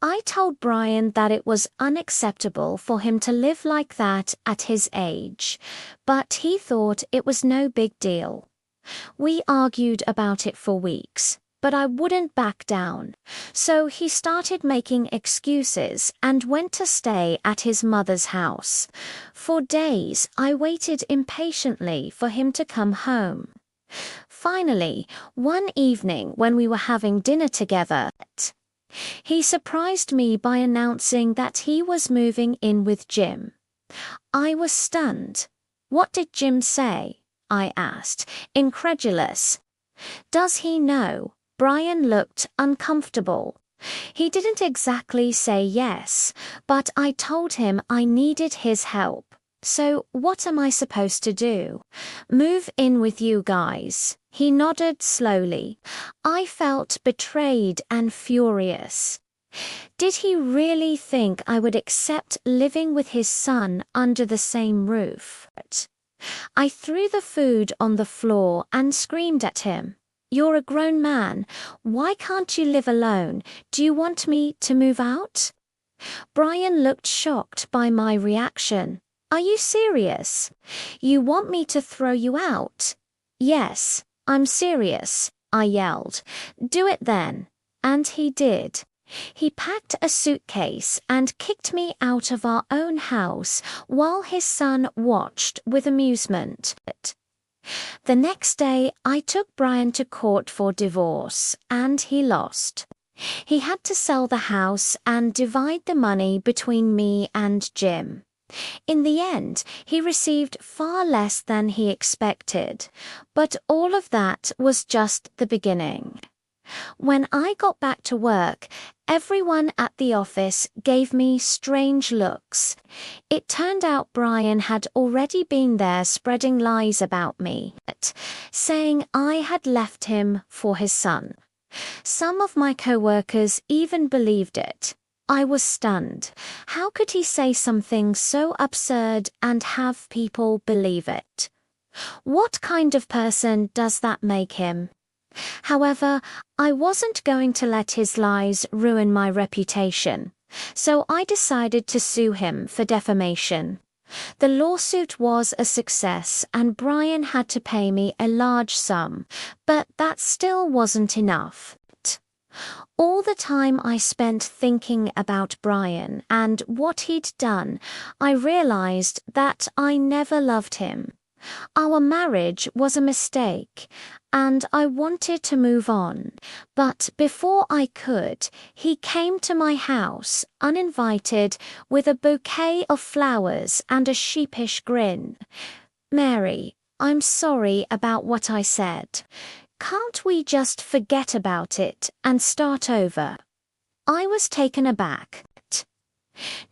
I told Brian that it was unacceptable for him to live like that at his age, but he thought it was no big deal. We argued about it for weeks, but I wouldn't back down, so he started making excuses and went to stay at his mother's house. For days, I waited impatiently for him to come home. Finally, one evening when we were having dinner together, he surprised me by announcing that he was moving in with Jim. I was stunned. "What did Jim say?" I asked, incredulous. "Does he know?" Brian looked uncomfortable. He didn't exactly say yes, but I told him I needed his help. "So what am I supposed to do?" "Move in with you guys." He nodded slowly. I felt betrayed and furious. Did he really think I would accept living with his son under the same roof? I threw the food on the floor and screamed at him. "You're a grown man. Why can't you live alone? Do you want me to move out?" Brian looked shocked by my reaction. "Are you serious? You want me to throw you out?" "Yes, I'm serious," I yelled. "Do it then." And he did. He packed a suitcase and kicked me out of our own house while his son watched with amusement. The next day, I took Brian to court for divorce, and he lost. He had to sell the house and divide the money between me and Jim. In the end, he received far less than he expected, but all of that was just the beginning. When I got back to work, everyone at the office gave me strange looks. It turned out Brian had already been there spreading lies about me, saying I had left him for his son. Some of my co-workers even believed it. I was stunned. How could he say something so absurd and have people believe it? What kind of person does that make him? However, I wasn't going to let his lies ruin my reputation, so I decided to sue him for defamation. The lawsuit was a success and Brian had to pay me a large sum, but that still wasn't enough. All the time I spent thinking about Brian and what he'd done, I realized that I never loved him. Our marriage was a mistake, and I wanted to move on. But before I could, he came to my house, uninvited, with a bouquet of flowers and a sheepish grin. "Mary, I'm sorry about what I said. Can't we just forget about it and start over?" I was taken aback.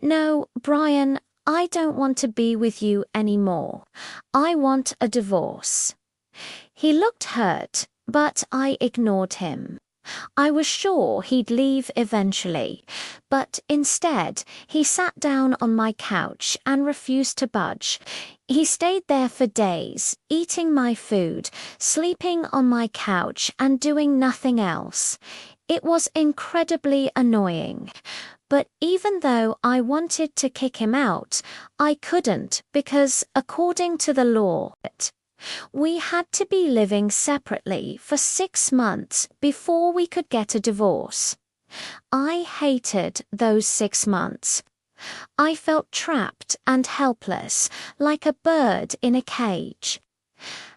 "No, Brian, I don't want to be with you anymore. I want a divorce." He looked hurt, but I ignored him. I was sure he'd leave eventually, but instead he sat down on my couch and refused to budge. He stayed there for days, eating my food, sleeping on my couch, and doing nothing else. It was incredibly annoying. But even though I wanted to kick him out, I couldn't because, according to the law, we had to be living separately for 6 months before we could get a divorce. I hated those 6 months. I felt trapped and helpless, like a bird in a cage.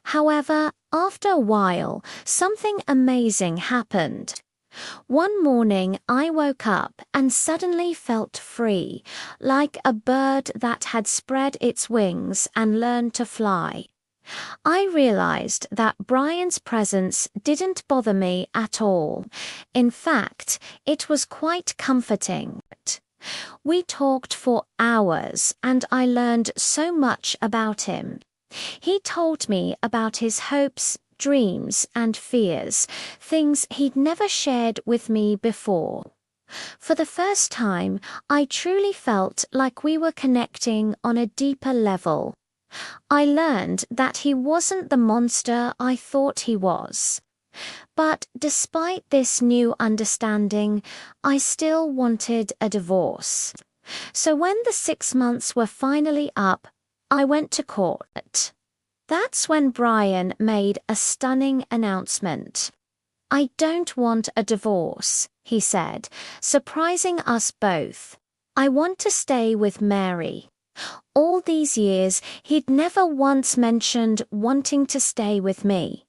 However, after a while, something amazing happened. One morning I woke up and suddenly felt free, like a bird that had spread its wings and learned to fly. I realized that Brian's presence didn't bother me at all. In fact, it was quite comforting. We talked for hours and I learned so much about him. He told me about his hopes, dreams, and fears, things he'd never shared with me before. For the first time, I truly felt like we were connecting on a deeper level. I learned that he wasn't the monster I thought he was. But despite this new understanding, I still wanted a divorce. So when the 6 months were finally up, I went to court. That's when Brian made a stunning announcement. "I don't want a divorce," he said, surprising us both. "I want to stay with Mary." All these years, he'd never once mentioned wanting to stay with me.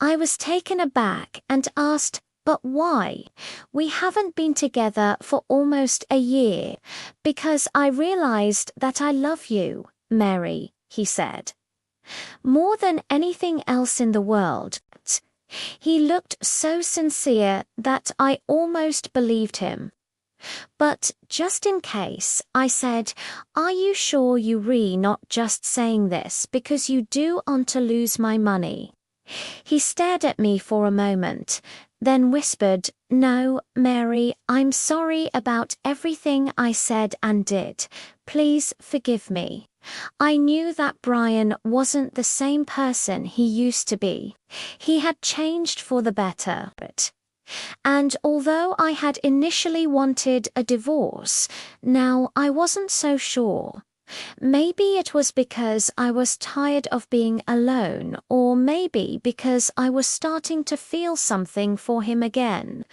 I was taken aback and asked, "But why? We haven't been together for almost a year." "Because I realized that I love you, Mary," he said. More than anything else in the world. He looked so sincere that I almost believed him. But just in case, I said, "Are you sure you're not just saying this because you do want to lose my money?" He stared at me for a moment, then whispered, "No, Mary, I'm sorry about everything I said and did. Please forgive me." I knew that Brian wasn't the same person he used to be. He had changed for the better. And although I had initially wanted a divorce, now I wasn't so sure. Maybe it was because I was tired of being alone, or maybe because I was starting to feel something for him again.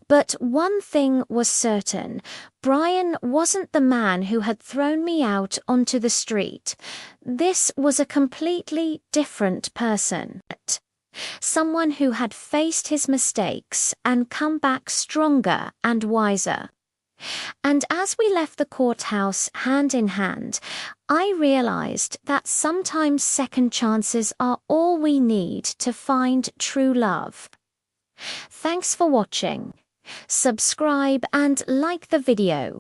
But one thing was certain: Brian wasn't the man who had thrown me out onto the street. This was a completely different person. Someone who had faced his mistakes and come back stronger and wiser. And as we left the courthouse hand in hand, I realized that sometimes second chances are all we need to find true love. Thanks for watching. Subscribe and like the video.